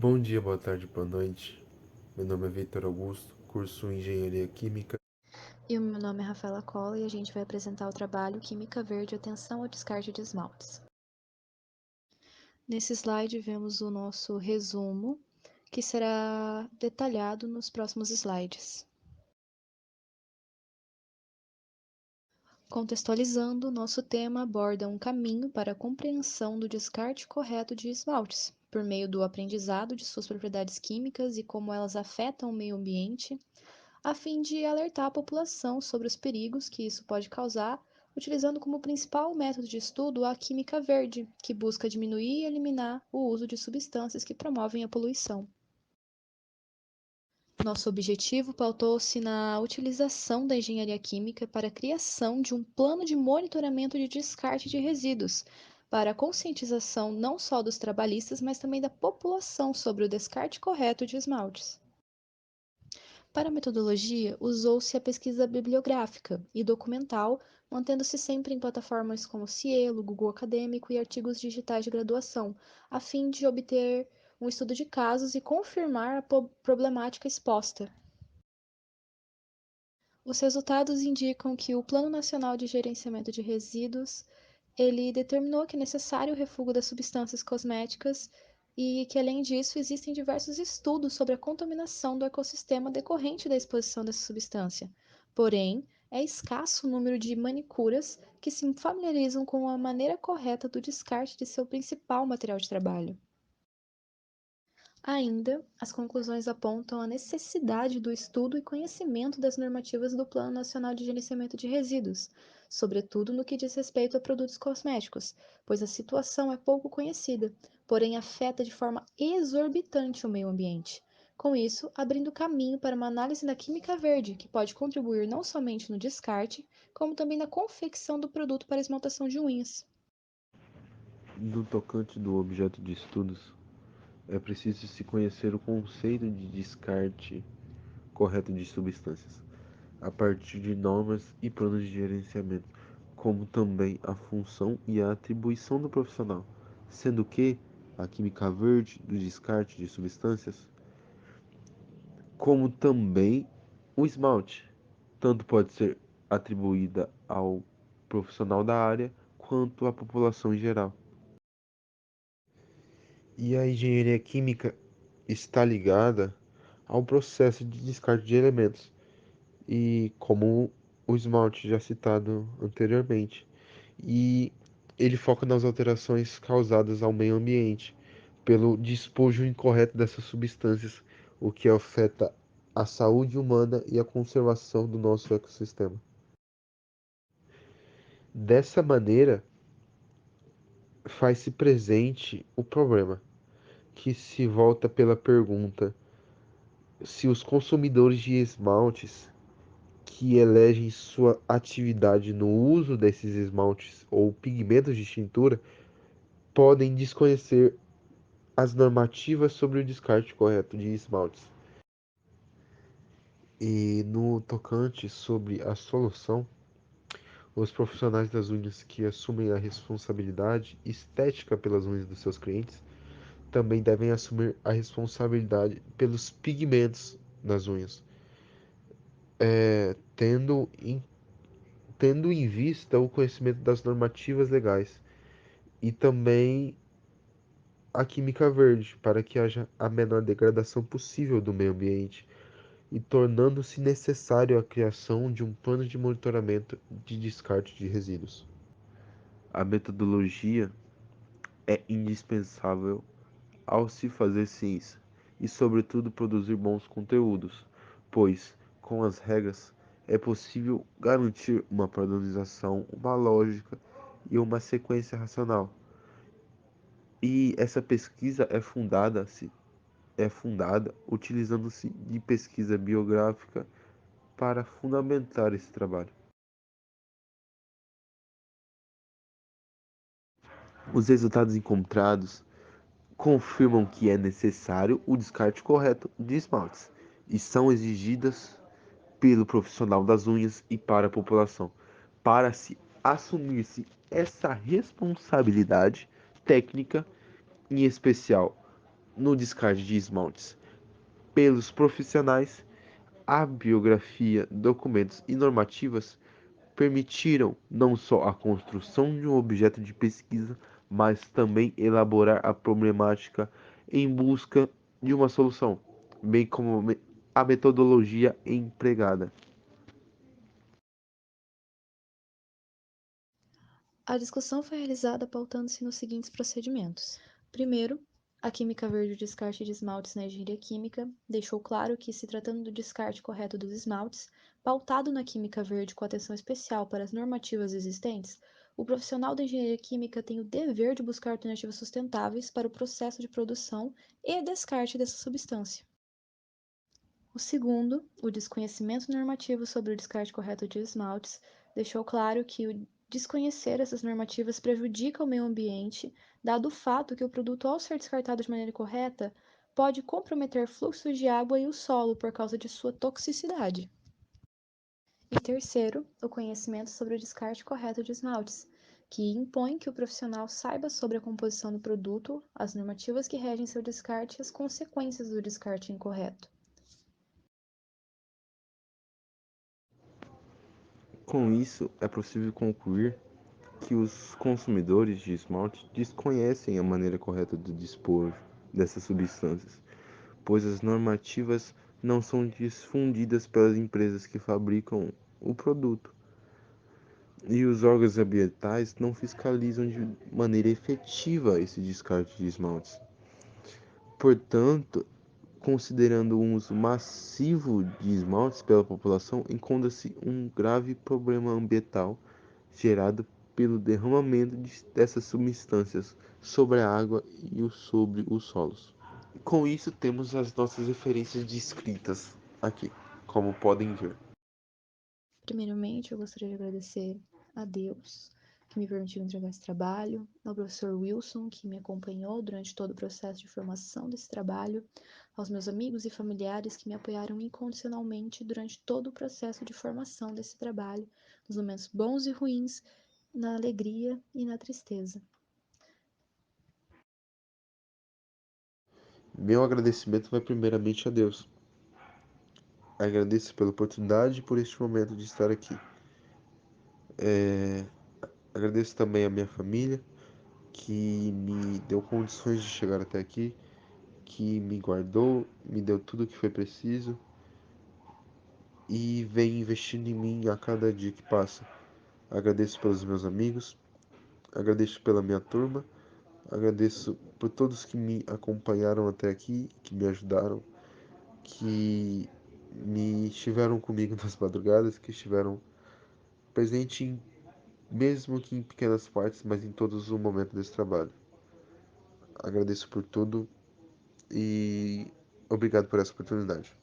Bom dia, boa tarde, boa noite. Meu nome é Vitor Augusto, curso Engenharia Química. E o meu nome é Rafaela Cola e a gente vai apresentar o trabalho Química Verde Atenção ao Descarte de Esmaltes. Nesse slide vemos o nosso resumo, que será detalhado nos próximos slides. Contextualizando, nosso tema aborda um caminho para a compreensão do descarte correto de esmaltes, por meio do aprendizado de suas propriedades químicas e como elas afetam o meio ambiente, a fim de alertar a população sobre os perigos que isso pode causar, utilizando como principal método de estudo a química verde, que busca diminuir e eliminar o uso de substâncias que promovem a poluição. Nosso objetivo pautou-se na utilização da engenharia química para a criação de um plano de monitoramento de descarte de resíduos, para a conscientização não só dos trabalhistas, mas também da população sobre o descarte correto de esmaltes. Para a metodologia, usou-se a pesquisa bibliográfica e documental, mantendo-se sempre em plataformas como Cielo, Google Acadêmico e artigos digitais de graduação, a fim de obter um estudo de casos e confirmar a problemática exposta. Os resultados indicam que o Plano Nacional de Gerenciamento de Resíduos, ele determinou que é necessário o refúgio das substâncias cosméticas e que, além disso, existem diversos estudos sobre a contaminação do ecossistema decorrente da exposição dessa substância. Porém, é escasso o número de manicuras que se familiarizam com a maneira correta do descarte de seu principal material de trabalho. Ainda, as conclusões apontam a necessidade do estudo e conhecimento das normativas do Plano Nacional de Gerenciamento de Resíduos, sobretudo no que diz respeito a produtos cosméticos, pois a situação é pouco conhecida, porém afeta de forma exorbitante o meio ambiente. Com isso, abrindo caminho para uma análise da química verde, que pode contribuir não somente no descarte, como também na confecção do produto para esmaltação de unhas. No tocante do objeto de estudos, é preciso se conhecer o conceito de descarte correto de substâncias, a partir de normas e planos de gerenciamento, como também a função e a atribuição do profissional, sendo que a química verde do descarte de substâncias, como também o esmalte, tanto pode ser atribuída ao profissional da área quanto à população em geral. E a engenharia química está ligada ao processo de descarte de elementos, e como o esmalte já citado anteriormente, e ele foca nas alterações causadas ao meio ambiente pelo despojo incorreto dessas substâncias, o que afeta a saúde humana e a conservação do nosso ecossistema. Dessa maneira, faz-se presente o problema, que se volta pela pergunta se os consumidores de esmaltes que elegem sua atividade no uso desses esmaltes ou pigmentos de tintura podem desconhecer as normativas sobre o descarte correto de esmaltes. E no tocante sobre a solução, os profissionais das unhas que assumem a responsabilidade estética pelas unhas dos seus clientes também devem assumir a responsabilidade pelos pigmentos nas unhas, tendo tendo em vista o conhecimento das normativas legais e também a química verde, para que haja a menor degradação possível do meio ambiente e tornando-se necessário a criação de um plano de monitoramento de descarte de resíduos. A metodologia é indispensável ao se fazer ciência e, sobretudo, produzir bons conteúdos, pois, com as regras, é possível garantir uma padronização, uma lógica e uma sequência racional. E essa pesquisa é fundada utilizando-se de pesquisa biográfica para fundamentar esse trabalho. Os resultados encontrados confirmam que é necessário o descarte correto de esmaltes e são exigidas pelo profissional das unhas e para a população, para se assumir-se essa responsabilidade técnica, em especial no descarte de esmaltes pelos profissionais, a biografia, documentos e normativas permitiram não só a construção de um objeto de pesquisa, mas também elaborar a problemática em busca de uma solução, bem como a metodologia empregada. A discussão foi realizada pautando-se nos seguintes procedimentos. Primeiro, a Química Verde, o descarte de esmaltes na engenharia química, deixou claro que, se tratando do descarte correto dos esmaltes, pautado na Química Verde com atenção especial para as normativas existentes, o profissional da engenharia química tem o dever de buscar alternativas sustentáveis para o processo de produção e descarte dessa substância. O segundo, o desconhecimento normativo sobre o descarte correto de esmaltes, deixou claro que o desconhecer essas normativas prejudica o meio ambiente, dado o fato que o produto, ao ser descartado de maneira correta, pode comprometer fluxos de água e o solo por causa de sua toxicidade. E terceiro, o conhecimento sobre o descarte correto de esmaltes, que impõe que o profissional saiba sobre a composição do produto, as normativas que regem seu descarte e as consequências do descarte incorreto. Com isso, é possível concluir que os consumidores de esmalte desconhecem a maneira correta de dispor dessas substâncias, pois as normativas não são difundidas pelas empresas que fabricam o produto e os órgãos ambientais não fiscalizam de maneira efetiva esse descarte de esmaltes. Portanto, considerando o uso massivo de esmaltes pela população, encontra-se um grave problema ambiental gerado pelo derramamento dessas substâncias sobre a água e sobre os solos. Com isso, temos as nossas referências descritas aqui, como podem ver. Primeiramente, eu gostaria de agradecer a Deus que me permitiu entregar esse trabalho, ao professor Wilson, que me acompanhou durante todo o processo de formação desse trabalho, aos meus amigos e familiares que me apoiaram incondicionalmente durante todo o processo de formação desse trabalho, nos momentos bons e ruins, na alegria e na tristeza. Meu agradecimento vai primeiramente a Deus. Agradeço pela oportunidade e por este momento de estar aqui. Agradeço também a minha família, que me deu condições de chegar até aqui, que me guardou, me deu tudo o que foi preciso e vem investindo em mim a cada dia que passa. Agradeço pelos meus amigos, agradeço pela minha turma, agradeço por todos que me acompanharam até aqui, que me ajudaram, que me estiveram comigo nas madrugadas, que estiveram presente mesmo que em pequenas partes, mas em todos os momentos desse trabalho. Agradeço por tudo e obrigado por essa oportunidade.